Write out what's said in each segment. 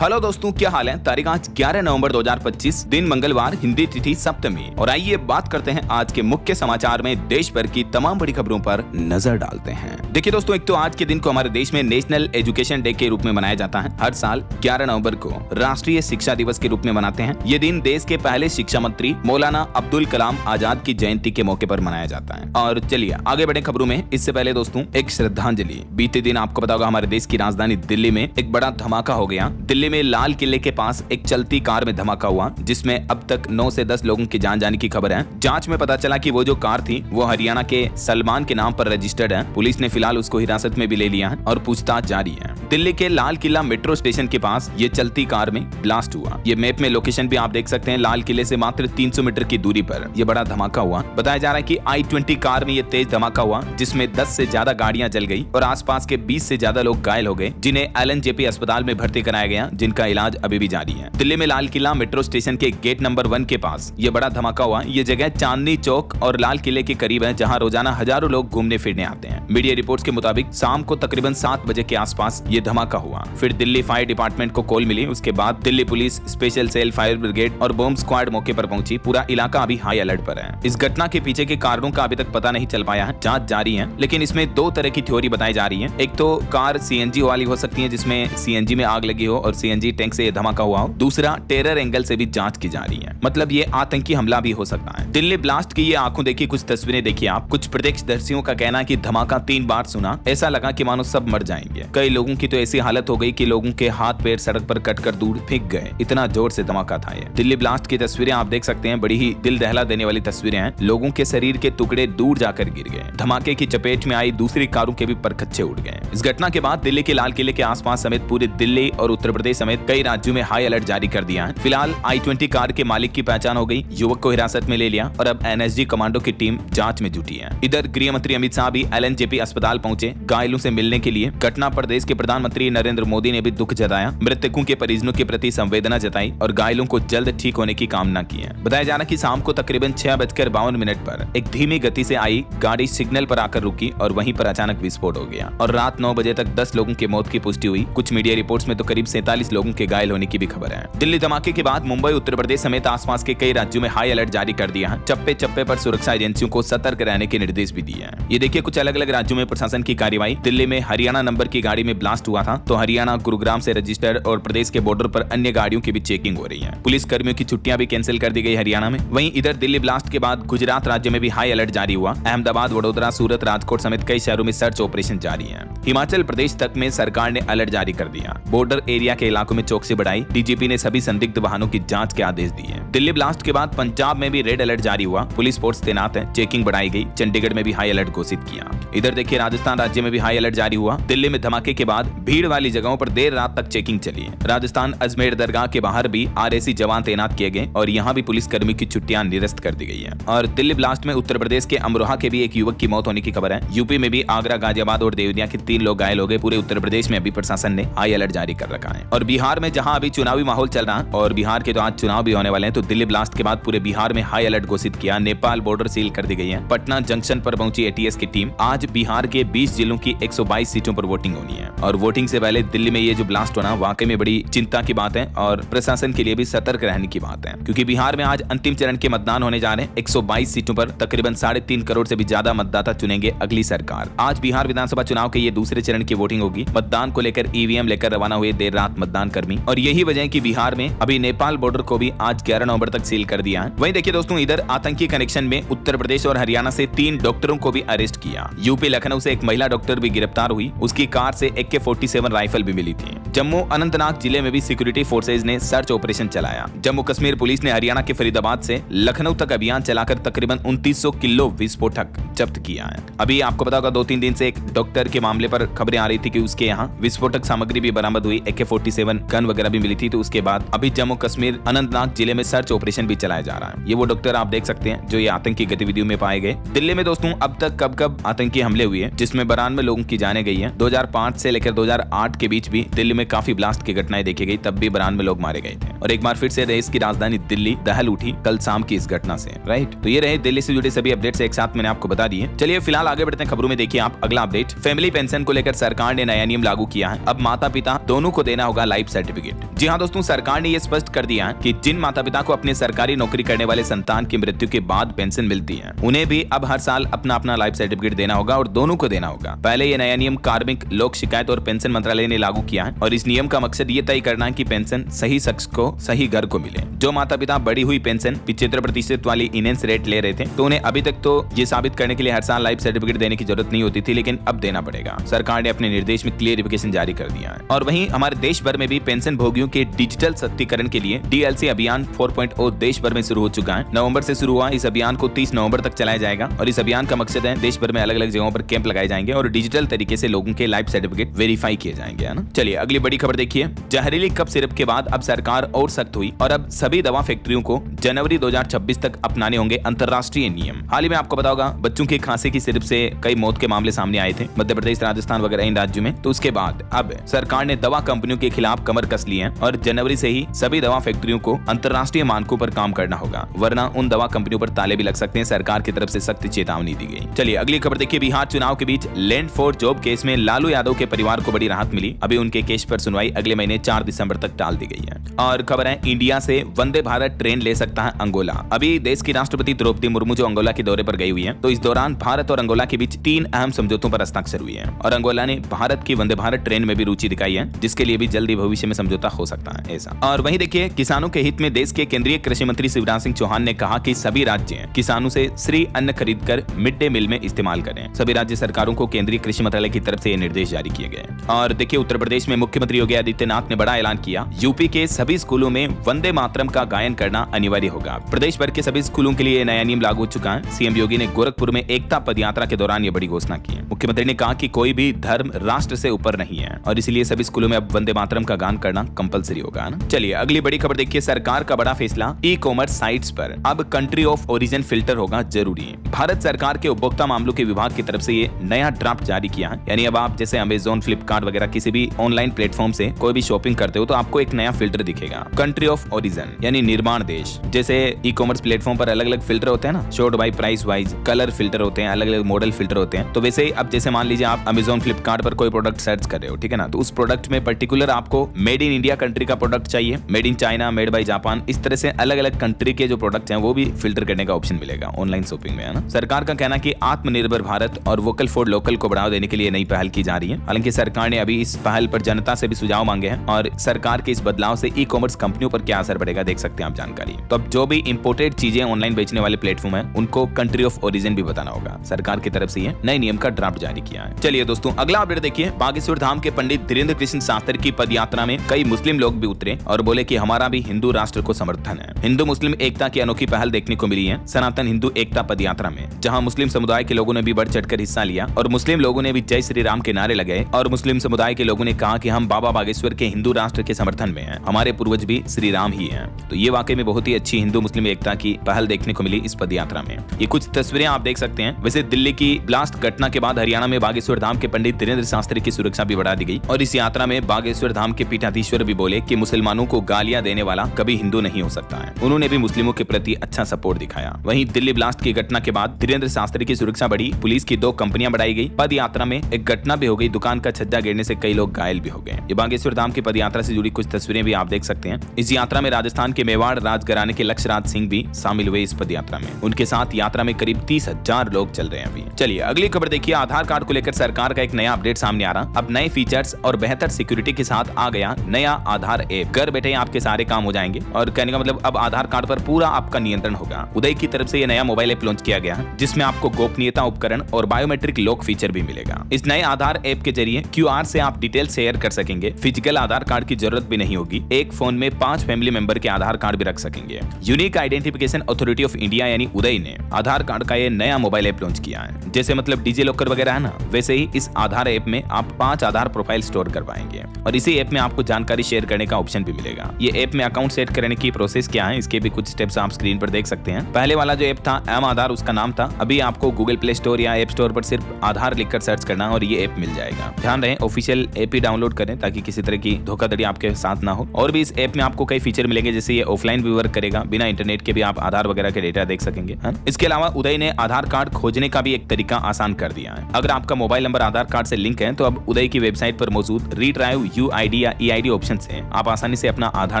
Hello दोस्तों, क्या हाल है। तारीख आज 11 नवंबर 2025, दिन मंगलवार, हिंदी तिथि सप्तमी। और आइए बात करते हैं आज के मुख्य समाचार में देश भर की तमाम बड़ी खबरों पर नजर डालते हैं। देखिए दोस्तों, एक तो आज के दिन को हमारे देश में नेशनल एजुकेशन डे के रूप में मनाया जाता है। हर साल 11 नवंबर को राष्ट्रीय शिक्षा दिवस के रूप में मनाते हैं। ये दिन देश के पहले शिक्षा मंत्री मौलाना अब्दुल कलाम आजाद की जयंती के मौके पर मनाया जाता है। और चलिए आगे बढ़े खबरों में। इससे पहले दोस्तों एक श्रद्धांजलि। बीते दिन आपको पता होगा हमारे देश की राजधानी दिल्ली में एक बड़ा धमाका हो गया। दिल्ली में लाल किले के पास एक चलती कार में धमाका हुआ, जिसमें अब तक 9 से 10 लोगों की जान जाने की खबर है। जांच में पता चला कि वो जो कार थी वो हरियाणा के सलमान के नाम पर रजिस्टर्ड है। पुलिस ने फिलहाल उसको हिरासत में भी ले लिया है और पूछताछ जारी है। दिल्ली के लाल किला मेट्रो स्टेशन के पास ये चलती कार में ब्लास्ट हुआ। ये मैप में लोकेशन भी आप देख सकते हैं। लाल किले से मात्र 300 मीटर की दूरी पर यह बड़ा धमाका हुआ। बताया जा रहा है कि i20 कार में ये तेज धमाका हुआ, जिसमें 10 से ज्यादा गाड़ियां जल गई और आसपास के 20 से ज्यादा लोग घायल हो गए, जिन्हें LNJP अस्पताल में भर्ती कराया गया, जिनका इलाज अभी भी जारी है। दिल्ली में लाल किला मेट्रो स्टेशन के गेट नंबर 1 के पास ये बड़ा धमाका हुआ। ये जगह चांदनी चौक और लाल किले के करीब है, जहां रोजाना हजारों लोग घूमने फिरने आते हैं। मीडिया रिपोर्ट्स के मुताबिक शाम को तकरीबन 7 बजे के आसपास ये धमाका हुआ। फिर दिल्ली फायर डिपार्टमेंट को कॉल मिली। उसके बाद Delhi police, special cell, fire brigade और बॉम्ब स्क्वाड मौके पर पहुंची। पूरा इलाका अभी हाई अलर्ट पर है। इस घटना के पीछे के कारणों का अभी तक पता नहीं चल पाया है। जांच जारी है, लेकिन इसमें 2 तरह की थ्योरी बताई जा रही है। एक तो कार CNG वाली हो सकती है, जिसमें CNG में आग लगी हो और CNG टैंक से धमाका हुआ हो। दूसरा, टेरर एंगल से भी जांच की जा रही है, मतलब ये आतंकी हमला भी हो सकता है। दिल्ली ब्लास्ट की ये आंखों देखी कुछ तस्वीरें देखिए आप। कुछ प्रत्यक्षदर्शियों का कहना है कि धमाका 3 बार सुना, ऐसा लगा कि मानो सब मर जाएंगे। कई लोगों की तो ऐसी हालत हो गई कि लोगों के हाथ पैर सड़क पर कटकर दूर फेंक गए। इतना जोर से धमाका था ये। दिल्ली ब्लास्ट की तस्वीरें आप देख सकते हैं। बड़ी ही दिल दहला देने वाली तस्वीरें हैं। लोगों के शरीर के टुकड़े दूर जाकर गिर गए। धमाके की चपेट में आई दूसरी कारों के भी परखच्चे उड़ गए। इस घटना के बाद दिल्ली के लाल किले के आसपास समेत पूरे दिल्ली और उत्तर प्रदेश समेत कई राज्यों में हाई अलर्ट जारी कर दिया है। फिलहाल i20 कार के मालिक की पहचान हो गई। युवक को हिरासत में ले लिया और अब NSG कमांडो की टीम जांच में जुटी है। इधर गृह मंत्री अमित शाह भी LNJP अस्पताल पहुंचे घायलों से मिलने के लिए। घटना पर देश के प्रधानमंत्री नरेंद्र मोदी ने भी दुख जताया, मृतकों के परिजनों के प्रति संवेदना जताई और घायलों को जल्द ठीक होने की कामना की है। बताया जा रहा है कि शाम को तकरीबन 6:52 पर एक धीमी गति से आई गाड़ी सिग्नल पर आकर रुकी और वहीं पर अचानक विस्फोट हो गया और रात 9 बजे तक 10 लोगों की मौत की पुष्टि हुई। कुछ मीडिया रिपोर्ट्स में तो करीब 47 लोगों के घायल होने की भी खबर है। दिल्ली धमाके के बाद मुंबई, उत्तर प्रदेश समेत आसपास के कई राज्यों में हाई अलर्ट जारी कर दिया है। चप्पे चप्पे पर सुरक्षा एजेंसियों को सतर्क रहने के निर्देश भी दिए हैं। ये देखिए कुछ अलग अलग राज्यों में प्रशासन की कार्रवाई। दिल्ली में हरियाणा नंबर की गाड़ी में ब्लास्ट हुआ था, तो हरियाणा गुरुग्राम से रजिस्टर्ड और प्रदेश के बॉर्डर पर अन्य गाड़ियों की भी चेकिंग हो रही है। पुलिस कर्मियों की छुट्टियां भी कैंसिल कर दी गई हरियाणा में। वहीं इधर दिल्ली ब्लास्ट के बाद गुजरात राज्य में भी हाई अलर्ट जारी हुआ। अहमदाबाद, वडोदरा, सूरत, राजकोट समेत कई शहरों में सर्च ऑपरेशन जारी है। हिमाचल प्रदेश तक में सरकार ने अलर्ट जारी कर दिया। बॉर्डर एरिया के इलाकों में चौकसी बढ़ाई। DGP ने सभी संदिग्ध वाहनों की जांच के आदेश दिए। दिल्ली ब्लास्ट के बाद पंजाब में भी रेड अलर्ट जारी हुआ। पुलिस फोर्स तैनात है, चेकिंग बढ़ाई गई। चंडीगढ़ में भी हाई अलर्ट घोषित किया। इधर देखिए राजस्थान राज्य में भी हाई अलर्ट जारी हुआ। दिल्ली में धमाके के बाद भीड़ वाली जगहों पर देर रात तक चेकिंग चली। राजस्थान अजमेर दरगाह के बाहर भी RAC जवान तैनात किए गए और यहाँ भी पुलिस कर्मी की छुट्टियां निरस्त कर दी गई है। और दिल्ली ब्लास्ट में उत्तर प्रदेश के अमरोहा के भी एक युवक की मौत होने की खबर है। यूपी में भी आगरा, गाजियाबाद और देवरिया के 3 लोग घायल हो गए। पूरे उत्तर प्रदेश में अभी प्रशासन ने हाई अलर्ट जारी कर रखा है। और बिहार में जहां अभी चुनावी माहौल चल रहा है और बिहार के तो आज चुनाव भी होने वाले हैं, तो दिल्ली ब्लास्ट के बाद पूरे बिहार में हाई अलर्ट घोषित किया। नेपाल बॉर्डर सील कर दी गई है। पटना जंक्शन पर पहुंची ATS की टीम। आज बिहार के 20 जिलों की 122 सीटों पर वोटिंग होनी है और वोटिंग से पहले दिल्ली में ये जो ब्लास्ट होना वाकई में बड़ी चिंता की बात है और प्रशासन के लिए भी सतर्क रहने की बात है, क्योंकि बिहार में आज अंतिम चरण के मतदान होने जा रहे हैं। 122 सीटों पर तकरीबन 3.5 करोड़ से भी ज्यादा मतदाता चुनेंगे अगली सरकार। आज बिहार विधानसभा चुनाव के ये दूसरे चरण की वोटिंग होगी। मतदान को लेकर EVM लेकर रवाना हुए देर रात मतदान कर्मी और यही वजह है कि बिहार में अभी नेपाल बॉर्डर को भी आज 11 नवंबर तक सील कर दिया है। वहीं देखिए दोस्तों, इधर आतंकी कनेक्शन में उत्तर प्रदेश और हरियाणा से 3 डॉक्टरों को भी अरेस्ट किया। यूपी लखनऊ से एक महिला डॉक्टर भी गिरफ्तार हुई। उसकी कार से AK-47 राइफल भी मिली थी। जम्मू अनंतनाग जिले में भी सिक्योरिटी फोर्सेज ने सर्च ऑपरेशन चलाया। जम्मू कश्मीर पुलिस ने हरियाणा के फरीदाबाद से लखनऊ तक अभियान चलाकर तकरीबन 2900 किलो विस्फोटक जब्त किया है। अभी आपको पता होगा 2-3 दिन से एक डॉक्टर के मामले पर खबरें आ रही थी कि उसके यहाँ विस्फोटक सामग्री भी बरामद हुई, AK-47 गन वगैरह भी मिली थी। तो उसके बाद अभी जम्मू कश्मीर अनंतनाग जिले में सर्च ऑपरेशन भी चलाया जा रहा है। ये वो डॉक्टर आप देख सकते हैं जो ये आतंकी गतिविधियों में पाए गए। दिल्ली में दोस्तों अब तक कब आतंकी हमले हुए हैं, जिसमें 92 लोगों की जाने गई है। 2005 से लेकर 2008 के बीच भी दिल्ली में काफी ब्लास्ट की घटनाएं देखी गई, तब भी 92 लोग मारे गए थे। और एक बार फिर से देश की राजधानी दिल्ली दहल उठी कल शाम की इस घटना से, राइट। तो ये रहे दिल्ली से जुड़े सभी अपडेट्स एक साथ मैंने आपको बता दिए। चलिए फिलहाल आगे बढ़ते हैं खबरों में। देखिए आप अगला अपडेट, फैमिली पेंशन को लेकर सरकार ने नया नियम लागू किया है। अब माता पिता दोनों को देना होगा लाइफ सर्टिफिकेट। जी हाँ दोस्तों, सरकार ने यह स्पष्ट कर दिया है कि जिन माता पिता को अपने सरकारी नौकरी करने वाले संतान की मृत्यु के बाद पेंशन मिलती है, उन्हें भी अब हर साल अपना अपना लाइफ सर्टिफिकेट देना होगा और दोनों को देना होगा। पहले ये नया नियम कार्मिक लोक शिकायत और पेंशन मंत्रालय ने लागू किया है और इस नियम का मकसद ये तय करना है कि पेंशन सही शख्स को सही घर को मिले। जो माता पिता बढ़ी हुई पेंशन 75% वाली इनेंस रेट ले रहे थे, तो उन्हें अभी तक तो ये साबित करने के लिए हर साल लाइफ सर्टिफिकेट देने की जरूरत नहीं होती थी, लेकिन अब देना पड़ेगा। सरकार ने अपने निर्देश में क्लियरिफिकेशन जारी कर दिया है। और वहीं हमारे देश भर में भी पेंशन भोगियों के डिजिटल सशक्तिकरण के लिए डीएलसी अभियान 4.0 देश भर में शुरू हो चुका है। नवंबर से शुरू हुआ इस अभियान को 30 नवंबर तक चलाया जाएगा और इस अभियान का मकसद है देश भर में अलग अलग जगहों पर कैंप लगाए जाएंगे और डिजिटल तरीके से लोगों के लाइफ सर्टिफिकेट वेरीफाई किए जाएंगे, है ना। चलिए अगली बड़ी खबर देखिए। जहरीली कफ सिरप के बाद अब सरकार और सख्त हुई और अब सभी दवा फैक्ट्रियों को जनवरी 2026 तक अपनाने होंगे अंतर्राष्ट्रीय नियम। हाल ही में आपको पता होगा बच्चों के खांसी की सिरप से कई मौत के मामले सामने आए थे मध्य प्रदेश, राजस्थान वगैरह इन राज्यों में। तो उसके बाद अब सरकार ने दवा कंपनियों के खिलाफ कमर कस ली है और जनवरी से ही सभी दवा फैक्ट्रियों को अंतर्राष्ट्रीय मानकों पर काम करना होगा, वरना उन दवा कंपनियों पर ताले भी लग सकते हैं। सरकार की तरफ से सख्त चेतावनी दी गई। चलिए अगली खबर देखिए। बिहार चुनाव के बीच लैंड फॉर जॉब केस में लालू यादव के परिवार को बड़ी राहत मिली। अभी उनके केस पर सुनवाई अगले महीने 4 दिसंबर तक टाल दी गई है। और खबर है इंडिया से वंदे भारत ट्रेन ले सकता है अंगोला। अभी देश की राष्ट्रपति द्रौपदी मुर्मू जो अंगोला के दौरे पर गई हुई है, तो इस दौरान भारत और अंगोला के बीच 3 अहम समझौतों पर हस्ताक्षर हुए हैं और अंगोला ने भारत की वंदे भारत ट्रेन में भी रुचि दिखाई है, जिसके लिए भी जल्दी भविष्य में समझौता हो सकता है ऐसा। और वहीं देखिए, किसानों के हित में देश के केंद्रीय कृषि मंत्री शिवराज सिंह चौहान ने कहा कि सभी राज्य किसानों से श्री अन्न खरीदकर मिड डे मील में इस्तेमाल करें। सभी राज्य सरकारों को केंद्रीय कृषि मंत्रालय की तरफ से ये निर्देश जारी किए गए। और देखिए, उत्तर प्रदेश में मुख्यमंत्री योगी आदित्यनाथ ने बड़ा ऐलान किया। यूपी के सभी स्कूलों में वंदे मातरम का गायन करना अनिवार्य होगा। प्रदेश भर के सभी स्कूलों के लिए नया नियम लागू हो चुका है। सीएम योगी ने गोरखपुर में एकता पदयात्रा के दौरान ये बड़ी घोषणा की है। मुख्यमंत्री ने कहा कि कोई भी धर्म राष्ट्र से ऊपर नहीं है और इसलिए सभी स्कूलों में अब वंदे मातरम का गान करना कंपलसरी होगा ना। चलिए अगली बड़ी खबर देखिए। सरकार का बड़ा फैसला, ई कॉमर्स साइट्स पर अब कंट्री ऑफ ओरिजिन फिल्टर होगा जरूरी। भारत सरकार के उपभोक्ता मामलों के विभाग की तरफ से ये नया ड्राफ्ट जारी किया है। यानी अब आप जैसे अमेजोन, फ्लिपकार्ट वगैरह किसी भी ऑनलाइन प्लेटफॉर्म से कोई भी शॉपिंग करते हो तो आपको एक नया फिल्टर दिखेगा, कंट्री ऑफ ओरिजिन यानी निर्माण देश। जैसे ई कॉमर्स प्लेटफॉर्म पर अलग अलग फिल्टर होते हैं ना, sort by price wise, colour filter होते हैं, अलग अलग मॉडल फिल्टर होते हैं। तो वैसे ही अब जैसे मान लीजिए आप अमेजोन, फ्लिपकार्ट पर कोई प्रोडक्ट सर्च कर रहे हो, ठीक है ना, तो उस प्रोडक्ट में पर्टिकुलर आपको मेड इन इंडिया कंट्री का प्रोडक्ट चाहिए, made in China, made by Japan, इस तरह से अलग अलग कंट्री के जो प्रोडक्ट हैं वो भी फिल्टर करने का ऑप्शन मिलेगा ऑनलाइन शॉपिंग में, है ना। सरकार का कहना है कि आत्मनिर्भर भारत और वोकल फॉर लोकल को बढ़ावा देने के लिए नई पहल की जा रही है। हालांकि सरकार ने अभी इस पहल पर जनता से भी सुझाव मांगे हैं और सरकार के इस बदलाव से ई कॉमर्स कंपनियों पर क्या असर पड़ेगा देख सकते हैं आप जानकारी। तो अब जो भी इंपोर्टेड चीजें ऑनलाइन बेचने वाले प्लेटफॉर्म है उनको कंट्री ऑफ ओरिजिन भी बताना होगा। सरकार की तरफ से ये नए नियम का ड्राफ्ट जारी किया है। चलिए दोस्तों अगला अपडेट देखिए। बागेश्वर धाम के पंडित धीरेन्द्र कृष्ण शास्त्री की पदयात्रा में कई मुस्लिम लोग भी उतरे और बोले कि हमारा भी हिंदू राष्ट्र को समर्थन है। हिंदू मुस्लिम एकता की अनोखी पहल देखने को मिली है सनातन हिंदू एकता पदयात्रा में, जहां मुस्लिम समुदाय के लोगों ने भी बढ़ चढ़कर हिस्सा लिया और मुस्लिम लोगों ने भी जय श्री राम के नारे लगाए और मुस्लिम समुदाय के लोगों ने कहा कि हम बाबा बागेश्वर के हिंदू राष्ट्र के समर्थन में हैं, हमारे पूर्वज भी श्री राम ही हैं। तो ये वाकई में बहुत ही अच्छी हिंदू मुस्लिम एकता की पहल देखने को मिली इस पदयात्रा में। ये कुछ तस्वीरें आप देख सकते हैं। वैसे दिल्ली की ब्लास्ट घटना के बाद हरियाणा में बागेश्वर धाम के पंडित धीरेन्द्र शास्त्री की सुरक्षा भी बढ़ा दी गई और इस यात्रा में बागेश्वर धाम के पीठाधीश्वर भी बोले कि मुसलमानों को गालियां देने वाला कभी हिंदू नहीं हो सकता है। उन्होंने भी मुस्लिमों के प्रति अच्छा सपोर्ट दिखाया। वहीं दिल्ली ब्लास्ट की घटना के बाद धीरेन्द्र शास्त्री की सुरक्षा बढ़ी, पुलिस की 2 कंपनियां बढ़ाई गई। पद यात्रा में एक घटना भी हो गई, दुकान का छज्जा गिरने से कई लोग घायल भी हो गए। ये बागेश्वर धाम की पद यात्रा से जुड़ी कुछ तस्वीरें भी आप देख सकते हैं। इस यात्रा में राजस्थान के मेवाड़ राजघराने के लक्ष्यराज सिंह भी शामिल हुए इस पद यात्रा में। उनके साथ यात्रा में करीब 30,000 लोग चल रहे हैं अभी। चलिए अगली खबर देखिए। आधार कार्ड को लेकर सरकार का एक नया अपडेट सामने आ रहा। अब नए फीचर्स और बेहतर सिक्योरिटी के साथ आ गया नया आधार ऐप। घर बैठे आपके सारे काम हो जाएंगे और कहने का मतलब अब आधार कार्ड पर पूरा आपका नियंत्रण होगा। उदय की तरफ से यह नया मोबाइल ऐप लॉन्च किया गया है जिसमें आपको गोपनीयता उपकरण और बायोमेट्रिक लॉक फीचर भी मिलेगा। इस नए आधार ऐप के जरिए QR से आप डिटेल शेयर कर सकेंगे। फिजिकल आधार कार्ड की जरूरत भी नहीं होगी। एक फोन में 5 फैमिली मेंबर के आधार कार्ड भी रख सकेंगे। Unique identification authority of India यानी उदय ने आधार कार्ड का ये नया मोबाइल ऐप लॉन्च किया है। जैसे मतलब डिजी लॉकर वगैरह है ना, वैसे ही इस आधार ऐप में आप 5 आधार प्रोफाइल स्टोर कर पाएंगे और इसी ऐप में आपको जानकारी शेयर करने का ऑप्शन भी मिलेगा। ये ऐप में अकाउंट सेट करने की प्रोसेस क्या है, इसके भी कुछ स्टेप्स आप स्क्रीन पर देख सकते हैं। पहले वाला जो ऐप था एम आधार, उसका नाम था। अभी आपको गूगल प्ले स्टोर या ऐप स्टोर पर सिर्फ आधार लिखकर सर्च करना और ये ऐप मिल जाएगा। ध्यान रहे ऑफिशियल ऐप ही डाउनलोड करें ताकि किसी तरह की धोखाधड़ी आपके साथ ना हो। और भी इस ऐप में आपको कई फीचर मिलेंगे, जैसे ये ऑफलाइन भी वर्क करेगा, बिना इंटरनेट के भी आप आधार वगैरह के डेटा देख सकेंगे। इसके अलावा उदय ने आधार कार्ड खोजने का भी एक तरीका आसान कर दिया है। अगर आपका मोबाइल नंबर आधार कार्ड से लिंक है तो अब उदय की वेबसाइट पर मौजूद रीड्राइव UID आईडी या ईआईडी ऑप्शन से आप आसानी से अपना आधार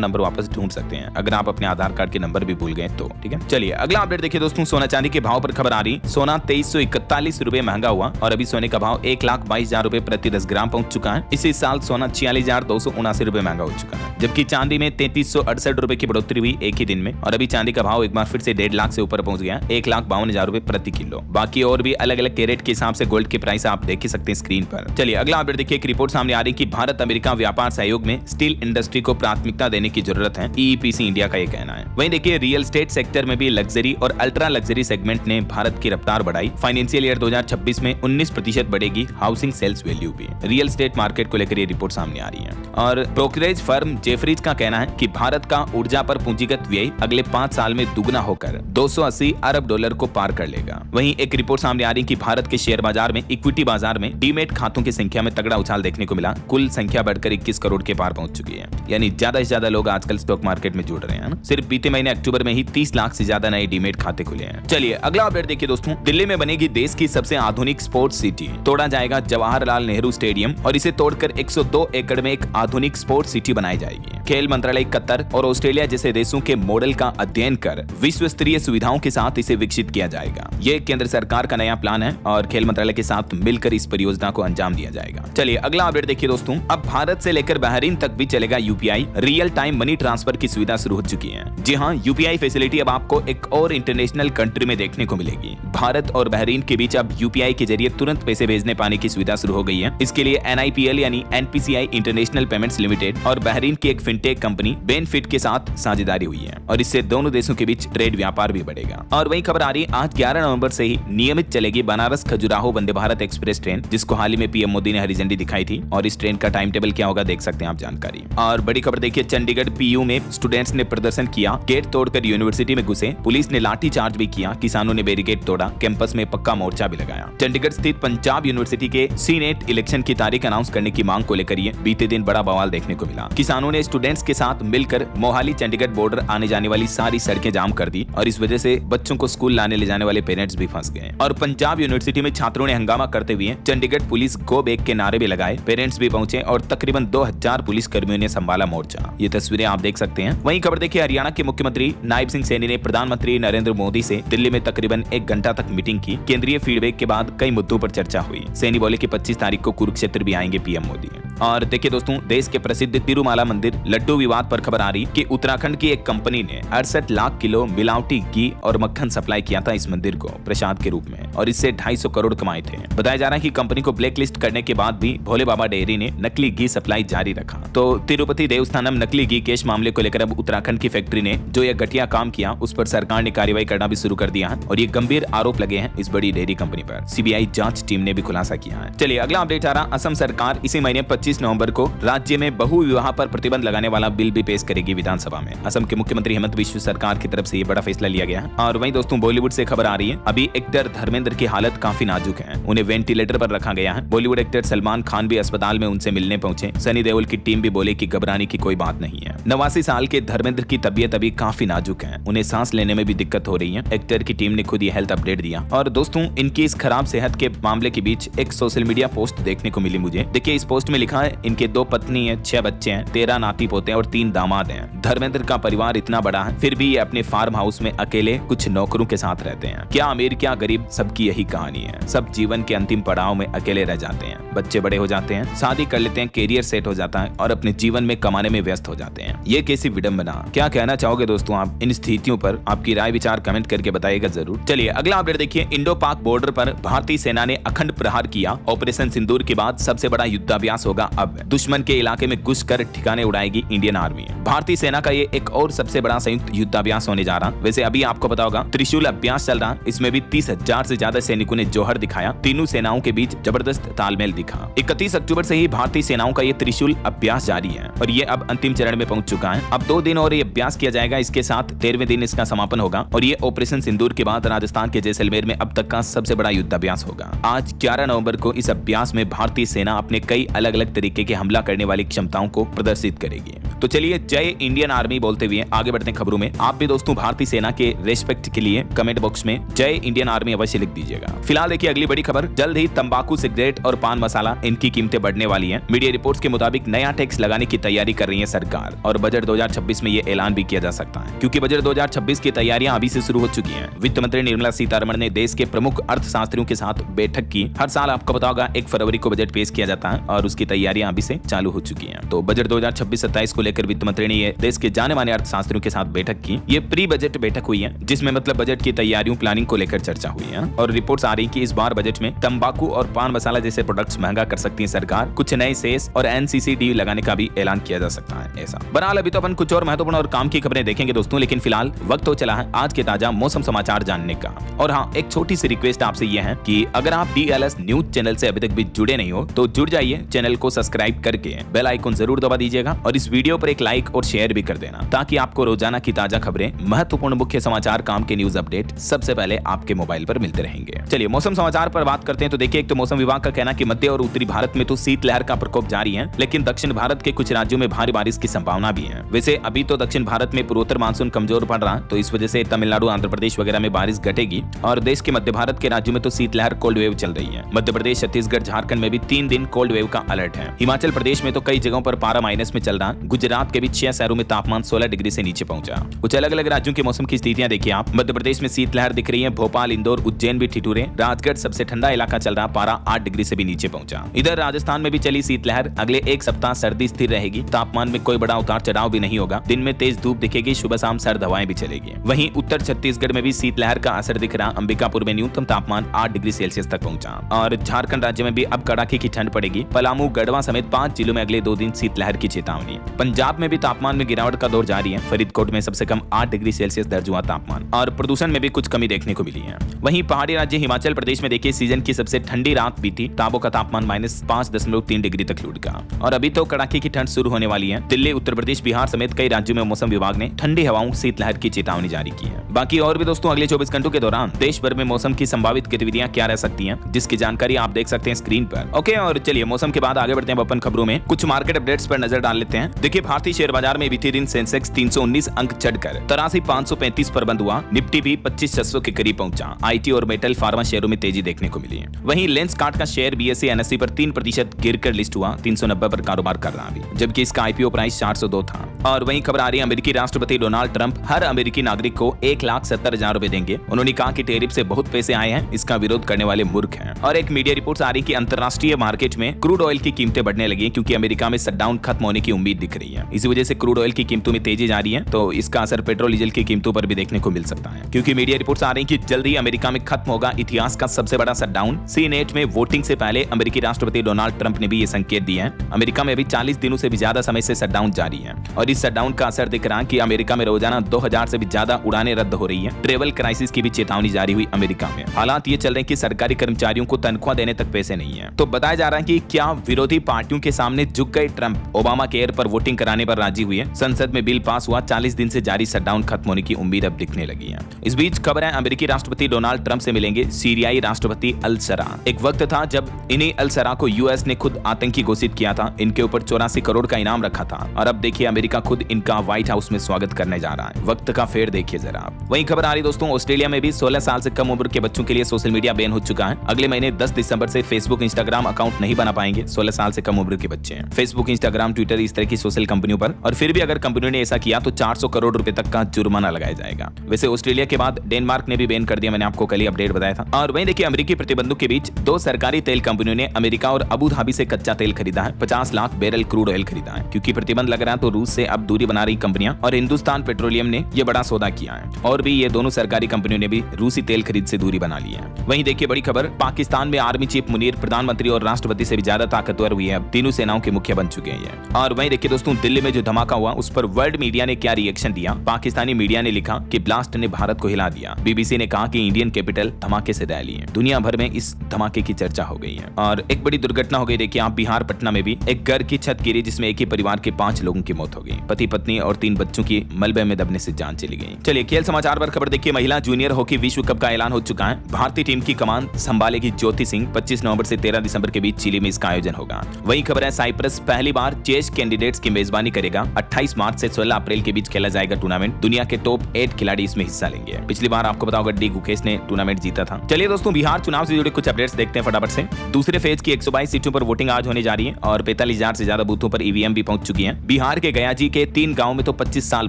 नंबर वापस ढूंढ सकते हैं अगर आप अपने आधार कार्ड के नंबर भी भूल गए तो। ठीक है, चलिए अगला अपडेट देखिए दोस्तों। सोना चांदी के भाव पर खबर आ रही। सोना 2341 रुपए महंगा हुआ और अभी सोने का भाव 1,22,000 रुपए प्रति 10 ग्राम पहुंच चुका है। इसी साल सोना 46,279 रुपए महंगा हो चुका है, जबकि चांदी में 3368 रुपए की बढ़ोतरी हुई एक ही दिन में और अभी चांदी का भाव एक बार फिर से 1.5 लाख से ऊपर पहुंच गया, 1,52,000 रुपए प्रति किलो। बाकी और भी अलग अलग कैरेट के हिसाब से गोल्ड के प्राइस आप देख ही सकते हैं स्क्रीन पर। चलिए अगला अपडेट देखिए। एक रिपोर्ट सामने आ रही कि भारत अमेरिका व्यापार सहयोग में स्टील इंडस्ट्री को प्राथमिकता देने की जरूरत है, ईईपीसी इंडिया का ये कहना है। वहीं देखिए रियल एस्टेट सेक्टर में भी लग्जरी और अल्ट्रा लग्जरी सेगमेंट ने भारत की रफ्तार बढ़ाई। फाइनेंशियल ईयर 2026 में 19% बढ़ेगी हाउसिंग सेल्स वैल्यू भी। रियल एस्टेट मार्केट को लेकर ये रिपोर्ट सामने आ रही है और ब्रोकरेज फर्म जेफरीज का कहना है कि भारत का ऊर्जा पर पूंजीगत व्यय अगले 5 साल में दुगना होकर $280 अरब को पार कर लेगा। वहीं एक रिपोर्ट सामने आ रही कि भारत के शेयर बाजार में इक्विटी बाजार में डीमेट खातों की संख्या में तगड़ा उछाल देखने को मिला। कुल संख्या बढ़कर 21 करोड़ के पार पहुंच चुकी है, यानी ज्यादा से ज्यादा लोग आजकल स्टॉक मार्केट में जुड़ रहे हैं। सिर्फ बीते महीने अक्टूबर में ही 30 लाख से ज्यादा नए डीमेट खाते खुले हैं। चलिए अगला अपडेट देखिए दोस्तों। दिल्ली में बनेगी देश की सबसे आधुनिक स्पोर्ट्स सिटी। तोड़ा जाएगा जवाहरलाल नेहरू स्टेडियम और इसे तोड़कर 102 एकड़ में एक आधुनिक स्पोर्ट्स सिटी बनाई जाएगी। खेल मंत्रालय कतर और ऑस्ट्रेलिया जैसे देशों के मॉडल का अध्ययन कर विश्व स्तरीय सुविधाओं के साथ इसे विकसित किया जाएगा। ये केंद्र सरकार का नया प्लान है और खेल मंत्रालय के साथ मिलकर इस परियोजना को अंजाम दिया जाएगा। चलिए अगला अपडेट देखिए दोस्तों। अब भारत से लेकर बहरीन तक भी चलेगा UPI. Real time money transfer की सुविधा शुरू हो चुकी है। जी हाँ, यूपीआई फैसिलिटी अब आपको एक और इंटरनेशनल कंट्री में देखने को मिलेगी। भारत और बहरीन के बीच अब यूपीआई के जरिए तुरंत पैसे भेजने पाने की सुविधा शुरू हो गई है। इसके लिए NIPL यानी NPCI इंटरनेशनल पेमेंट्स लिमिटेड और बहरीन की एक फिनटेक कंपनी बेनफिट के साथ साझेदारी हुई है और इससे दोनों देशों के बीच ट्रेड व्यापार भी बढ़ेगा। और वही खबर आ रही है, आज 11 नवंबर से ही नियमित चलेगी बनारस खजुराहो वंदे भारत एक्सप्रेस ट्रेन, जिसको हाल ही में पीएम मोदी ने हरी झंडी दिखाई थी। और इस ट्रेन का टाइम टेबल क्या होगा देख सकते हैं आप जानकारी। और बड़ी खबर देखिए, चंडीगढ़ PU में स्टूडेंट्स ने प्रदर्शन किया, गेट तोड़कर यूनिवर्सिटी में घुसे, पुलिस ने लाठीचार्ज भी किया, किसानों ने बैरिकेड तोड़ा, कैंपस में पक्का मोर्चा भी लगाया। चंडीगढ़ स्थित पंजाब यूनिवर्सिटी के सीनेट इलेक्शन की तारीख अनाउंस करने की मांग को लेकर ये बीते दिन बड़ा बवाल देखने को मिला। किसानों ने स्टूडेंट्स के साथ मिलकर मोहाली चंडीगढ़ बॉर्डर आने जाने वाली सारी सड़कें जाम कर दी और इस वजह से बच्चों को स्कूल लाने ले जाने वाले पेरेंट्स भी फंस गए। और पंजाब यूनिवर्सिटी में छात्रों ने हंगामा करते हुए चंडीगढ़ पुलिस गो बैक के नारे भी लगाए, पेरेंट्स भी पहुंचे और तकरीबन 2000 पुलिस कर्मियों ने संभाला मोर्चा। ये तस्वीरें आप देख सकते हैं। वहीं खबर देखिए, हरियाणा के मुख्यमंत्री नायब सिंह सैनी ने प्रधानमंत्री नरेंद्र मोदी से दिल्ली में तकरीबन 1 घंटा तक मीटिंग की। केंद्रीय फीडबैक के बाद कई मुद्दों पर चर्चा हुई। सैनी बोले कि 25 तारीख को कुरुक्षेत्र भी आएंगे पीएम मोदी। और देखिए दोस्तों, देश के प्रसिद्ध तिरुमाला मंदिर लड्डू विवाद पर खबर आ रही कि उत्तराखंड की एक कंपनी ने 68 लाख किलो मिलावटी घी और मक्खन सप्लाई किया था इस मंदिर को प्रसाद के रूप में और इससे 250 करोड़ कमाए थे। बताया जा रहा है कि कंपनी को ब्लैकलिस्ट करने के बाद भी भोले बाबा डेयरी ने नकली घी सप्लाई जारी रखा। तो तिरुपति देवस्थानम नकली घी केस मामले को लेकर अब उत्तराखंड की फैक्ट्री ने जो यह घटिया काम किया उस पर सरकार ने कार्रवाई करना भी शुरू कर दिया है और ये गंभीर आरोप लगे हैं इस बड़ी डेयरी कंपनी पर। CBI जांच टीम ने भी खुलासा किया है। चलिए अगला अपडेट आ रहा, असम सरकार इसी महीने 25 नवंबर को राज्य में बहु विवाह पर प्रतिबंध लगाने वाला बिल भी पेश करेगी विधानसभा में। असम के मुख्यमंत्री हेमंत बिश्व सरकार की तरफ से ये बड़ा फैसला लिया गया है। और वहीं दोस्तों, बॉलीवुड से खबर आ रही है, अभी एक्टर धर्मेंद्र की हालत काफी नाजुक है, उन्हें वेंटिलेटर पर रखा गया है। बॉलीवुड एक्टर सलमान खान भी अस्पताल में उनसे मिलने पहुंचे। सनी देओल की टीम भी बोले कि घबराने की कोई बात नहीं है। 89 साल के धर्मेंद्र की तबीयत अभी काफी नाजुक है, उन्हें सांस लेने में भी दिक्कत हो रही है। एक्टर की टीम ने खुद ये हेल्थ अपडेट दिया। और दोस्तों, इनकी इस खराब सेहत के मामले के बीच एक सोशल मीडिया पोस्ट देखने को मिली मुझे। देखिए इस पोस्ट में लिखा है, इनके 2 पत्नी है, 6 बच्चे हैं, 13 नाती पोते हैं और 3 दामाद हैं। धर्मेंद्र का परिवार इतना बड़ा है, फिर भी ये अपने फार्म हाउस में अकेले कुछ नौकरों के साथ रहते हैं। क्या अमीर क्या गरीब, सबकी यही कहानी है। सब जीवन के अंतिम पड़ाव में अकेले रह जाते हैं, बच्चे बड़े हो जाते हैं, शादी कर लेते हैं, कैरियर सेट हो जाता है और अपने जीवन में कमाने में व्यस्त हो जाते हैं। ये कैसी विडंबना। क्या कहना चाहोगे दोस्तों आप इन स्थितियों पर? आपकी राय विचार कमेंट करके बताइएगा जरूर। चलिए अगला अपडेट देखिए, इंडो पाक बॉर्डर पर भारतीय सेना ने अखंड प्रहार किया। ऑपरेशन सिंदूर के बाद सबसे बड़ा युद्धाभ्यास होगा। अब दुश्मन के इलाके में घुसकर ठिकाने उड़ाएगी इंडियन आर्मी। भारतीय सेना का ये एक और सबसे बड़ा संयुक्त युद्धाभ्यास होने जा रहा। वैसे अभी आपको पता होगा त्रिशूल अभ्यास चल रहा, इसमें भी 30,000 से ज्यादा सैनिकों ने जौहर दिखाया। तीनों सेनाओं के बीच जबरदस्त तालमेल दिखा। 31 अक्टूबर से ही भारतीय सेनाओं का ये त्रिशूल अभ्यास जारी है और ये अब अंतिम चरण में पहुंच चुका है। अब 2 दिन और ये अभ्यास किया जाएगा, इसके साथ 13वें दिन इसका समापन होगा और ये ऑपरेशन सिंदूर के बाद राजस्थान के जैसलमेर में अब तक का सबसे बड़ा युद्धाभ्यास होगा। आज 11 नवंबर को इस अभ्यास में भारतीय सेना अपने कई अलग अलग तरीके के हमला करने वाली क्षमताओं को प्रदर्शित करेगी। तो चलिए जय इंडियन आर्मी बोलते हुए आगे बढ़ते हैं खबरों में। आप भी दोस्तों भारतीय सेना के रेस्पेक्ट के लिए कमेंट बॉक्स में जय इंडियन आर्मी अवश्य लिख दीजिएगा। फिलहाल देखिए अगली बड़ी खबर, जल्द ही तंबाकू, सिगरेट और पान मसाला इनकी कीमतें बढ़ने वाली हैं। मीडिया रिपोर्ट्स के मुताबिक नया टैक्स लगाने की तैयारी कर रही है सरकार और बजट 2026 में ये ऐलान भी किया जा सकता है, क्योंकि बजट 2026 की तैयारियां अभी से शुरू हो चुकी हैं। वित्त मंत्री निर्मला सीतारमण ने देश के प्रमुख अर्थशास्त्रियों के साथ बैठक की। हर साल आपको पता होगा 1 फरवरी को बजट पेश किया जाता है और उसकी तैयारियां अभी से चालू हो चुकी हैं। तो बजट 2026-27 को लेकर वित्त मंत्री ने ये देश के जाने माने अर्थशास्त्रियों के साथ बैठक की। ये प्री बजट बैठक हुई है, जिसमें मतलब बजट की तैयारियों प्लानिंग को लेकर चर्चा हुई है और रिपोर्ट्स आ रही कि इस बार बजट में तंबाकू और पान मसाला जैसे प्रोडक्ट्स महंगा कर सकती है सरकार। कुछ नए सेस और NCC लगाने का भी ऐलान किया जा सकता है। ऐसा बहरहाल अभी तो अपन कुछ और महत्वपूर्ण और काम की खबरें देखेंगे दोस्तों, लेकिन फिलहाल वक्त हो चला है आज के ताजा मौसम समाचार जानने का। और हाँ, एक छोटी सी रिक्वेस्ट आपसे यह है कि अगर आप DLS न्यूज चैनल से अभी तक भी जुड़े नहीं हो तो जुड़ जाइए, चैनल को सब्सक्राइब करके बेल आइकन जरूर दबा दीजिएगा और इस वीडियो पर एक लाइक और शेयर भी कर देना, ताकि आपको रोजाना की ताजा खबरें, महत्वपूर्ण मुख्य समाचार, काम के न्यूज अपडेट सबसे पहले आपके मोबाइल पर मिलते रहेंगे। चलिए मौसम समाचार पर बात करते हैं। तो देखिए, एक तो मौसम विभाग का कहना कि मध्य और उत्तरी भारत में तो शीतलहर का प्रकोप जारी है, लेकिन दक्षिण भारत के कुछ राज्यों में भारी बारिश की संभावना भी है। वैसे अभी तो दक्षिण भारत में पूर्वोत्तर मानसून कमजोर पड़ रहा है, तो इस वजह से तमिलनाडु, आंध्र प्रदेश वगैरह में बारिश घटेगी और देश के मध्य भारत के राज्यों में तो शीतलहर कोल्ड वेव चल रही है। मध्य प्रदेश, छत्तीसगढ़, झारखंड में भी 3 दिन कोल्ड वेव का अलर्ट है। हिमाचल प्रदेश में तो कई जगहों पर पारा माइनस में चल रहा। गुजरात के भी 6 शहरों में तापमान 16 डिग्री से नीचे पहुंचा। कुछ अलग अलग राज्यों के मौसम की स्थितियां देखिए आप। मध्य प्रदेश में शीतलहर दिख रही है, भोपाल, इंदौर, उज्जैन भी ठिठुरे। राजगढ़ सबसे ठंडा इलाका चल रहा, पारा 8 डिग्री से भी नीचे पहुंचा। इधर राजस्थान में भी चली शीतलहर। अगले एक सप्ताह सर्दी स्थिर रहेगी, तापमान में कोई बड़ा उतार चढ़ाव भी नहीं होगा। दिन में तेज धूप दिखेगी, सुबह शाम सर्द हवाएं भी चलेगी। वहीं उत्तर छत्तीसगढ़ में भी शीतलहर का असर दिख रहा। अंबिकापुर में न्यूनतम तापमान 8 डिग्री सेल्सियस तक पहुंचा और झारखंड राज्य में भी अब कड़ाके की ठंड पड़ेगी। पलामू, गढ़वा समेत 5 जिलों में अगले 2 दिन शीतलहर की चेतावनी। पंजाब में भी तापमान में गिरावट का दौर जारी है। फरीदकोट में सबसे कम 8 डिग्री सेल्सियस दर्ज हुआ तापमान और प्रदूषण में भी कुछ कमी देखने को मिली है। वहीं पहाड़ी राज्य हिमाचल प्रदेश में देखिए, सीजन की सबसे ठंडी रात बीती। ताबो का तापमान -5.3 डिग्री तक लुढ़क गया और अभी तो कड़ाके की ठंड शुरू होने वाली है। दिल्ली, उत्तर प्रदेश, बिहार समेत कई राज्यों में मौसम विभाग ने ठंडी हवाओं, शीतलहर की चेतावनी जारी की है। बाकी और भी दोस्तों अगले 24 घंटों के दौरान देश भर में मौसम की संभावित गतिविधियां क्या रह सकती हैं, जिसकी जानकारी आप देख सकते हैं स्क्रीन पर। ओके, और चलिए मौसम के बाद आगे बढ़ते हैं अपन खबरों में। कुछ मार्केट अपडेट्स पर नजर डाल लेते हैं। देखिए, भारतीय शेयर बाजार में बीते दिन सेंसेक्स 319 अंक चढ़कर 83,535 पर बंद हुआ। निफ्टी भी 25,600 के करीब पहुंचा। IT और मेटल फार्मा शेयरों में तेजी देखने को मिली है। वहीं लेंसकार्ट का शेयर BSE NSE पर 3% गिरकर लिस्ट हुआ, 390 पर कारोबार कर रहा अभी, जबकि इसका IPO प्राइस 402 था। और वहीं खबर आ रही है, अमेरिकी राष्ट्रपति डोनाल्ड ट्रंप हर अमेरिकी नागरिक को 1,70,000 रुपए देंगे। उन्होंने कहा कि टैरिफ से बहुत पैसे आए हैं, इसका विरोध करने वाले मूर्ख हैं। और एक मीडिया रिपोर्ट आ रही कि अंतरराष्ट्रीय मार्केट में क्रूड ऑयल की कीमतें बढ़ने लगी हैं, क्योंकि अमेरिका में शटडाउन खत्म होने की उम्मीद दिख रही है। इसी वजह से क्रूड ऑयल की कीमतों में तेजी जारी है, तो इसका असर पेट्रोल डीजल की कीमतों पर भी देखने को मिल सकता है, क्योंकि मीडिया रिपोर्ट्स आ रही कि जल्द ही अमेरिका में खत्म होगा इतिहास का सबसे बड़ा शटडाउन। सीनेट में वोटिंग से पहले अमेरिकी राष्ट्रपति डोनाल्ड ट्रंप ने भी ये संकेत दिए हैं। अमेरिका में अभी 40 दिनों से भी ज्यादा समय से शटडाउन जारी है और इस शटडाउन का असर दिख रहा कि अमेरिका में रोजाना 2000 से भी ज्यादा उड़ानें रद्द हो रही है। ट्रेवल क्राइसिस की भी चेतावनी जारी हुई अमेरिका में। हालात ये चल रहे हैं कि सरकारी कर्मचारियों को तनख्वाह देने तक पैसे नहीं है। तो बताया जा रहा है कि क्या विरोधी पार्टियों के सामने झुक गए ट्रंप। ओबामा केयर पर वोटिंग कराने पर राजी हुए। संसद में बिल पास हुआ। 40 दिन से जारी शटडाउन खत्म होने की उम्मीद अब दिखने लगी है। इस बीच खबर है, अमेरिकी राष्ट्रपति डोनाल्ड ट्रंप से मिलेंगे सीरियाई राष्ट्रपति अल सरा। एक वक्त था जब इन्हीं अल सरा को यूएस ने खुद आतंकी घोषित किया था। इनके ऊपर 84 करोड़ का इनाम रखा था और अब देखिए अमेरिका खुद इनका व्हाइट हाउस में स्वागत करने जा रहा है। वक्त का फेर देखिए जरा आप। वहीं खबर आ रही दोस्तों, ऑस्ट्रेलिया में भी 16 साल से कम उम्र के बच्चों के लिए सोशल मीडिया बैन हो चुका है। अगले महीने 10 दिसंबर से फेसबुक, इंस्टाग्राम अकाउंट नहीं बना पाएंगे 16 साल से कम उम्र के बच्चे हैं। फेसबुक, इंस्टाग्राम, ट्विटर, इस तरह की सोशल कंपनियों पर, और फिर भी अगर कंपनियों ने ऐसा किया तो 400 करोड़ रुपए तक का जुर्माना लगाया जाएगा। वैसे ऑस्ट्रेलिया के बाद डेनमार्क ने भी बैन कर दिया, मैंने आपको कल ही अपडेट बताया था। और वहीं देखिए, अमेरिकी प्रतिबंधों के बीच 2 सरकारी तेल कंपनियों ने अमेरिका और अबू धाबी से कच्चा तेल खरीदा है। 50 लाख बैरल क्रूड ऑयल खरीदा है। क्योंकि प्रतिबंध लग रहा है तो रूस से अब दूरी बना रही कंपनियां और हिंदुस्तान पेट्रोलियम ने यह बड़ा सौदा किया है। और भी ये दोनों सरकारी कंपनियों ने भी रूसी तेल खरीद से दूरी बना ली है। वहीं देखिए बड़ी खबर, पाकिस्तान में आर्मी चीफ मुनीर प्रधानमंत्री और राष्ट्रपति से भी ज्यादा ताकतवर हुई है। अब तीनों सेनाओं के मुखिया बन चुके हैं। और वहीं देखिए दोस्तों, दिल्ली में जो धमाका हुआ उस पर वर्ल्ड मीडिया ने क्या रिएक्शन दिया। पाकिस्तानी मीडिया ने लिखा कि ब्लास्ट ने भारत को हिला दिया। BBC ने कहा कि इंडियन कैपिटल धमाके से दहली है। दुनिया भर में इस धमाके की चर्चा हो गई है। और एक बड़ी दुर्घटना हो गई, देखिए आप, बिहार पटना में भी एक घर की छत गिरी जिसमें एक ही परिवार के 5 लोगों की मौत हो गई। पति पत्नी और 3 बच्चों की मलबे में दबने से जान चली गई। चलिए खेल समाचार पर खबर देखिए, महिला जूनियर हॉकी विश्व कप का ऐलान हो चुका है। भारतीय टीम की कमान संभालेगी ज्योति सिंह। 25 नवंबर से 13 दिसंबर के बीच चिली में इसका आयोजन होगा। वहीं खबर है, साइप्रस पहली बार चेस कैंडिडेट्स की मेजबानी करेगा। 28 मार्च से 16 अप्रैल के बीच खेला जाएगा टूर्नामेंट। दुनिया के टॉप 8 खिलाड़ी इसमें हिस्सा लेंगे। पिछली बार आपको पता होगा डी गुकेश ने टूर्नामेंट जीता था। चलिए दोस्तों, बिहार चुनाव से जुड़े कुछ अपडेट्स देखते हैं फटाफट से। दूसरे फेज की 122 सीटों पर वोटिंग आज होने जा रही है और 45,000 से ज्यादा बूथों पर ईवीएम भी पहुंच चुकी हैं। बिहार के गया जी के 3 गाँव में तो 25 साल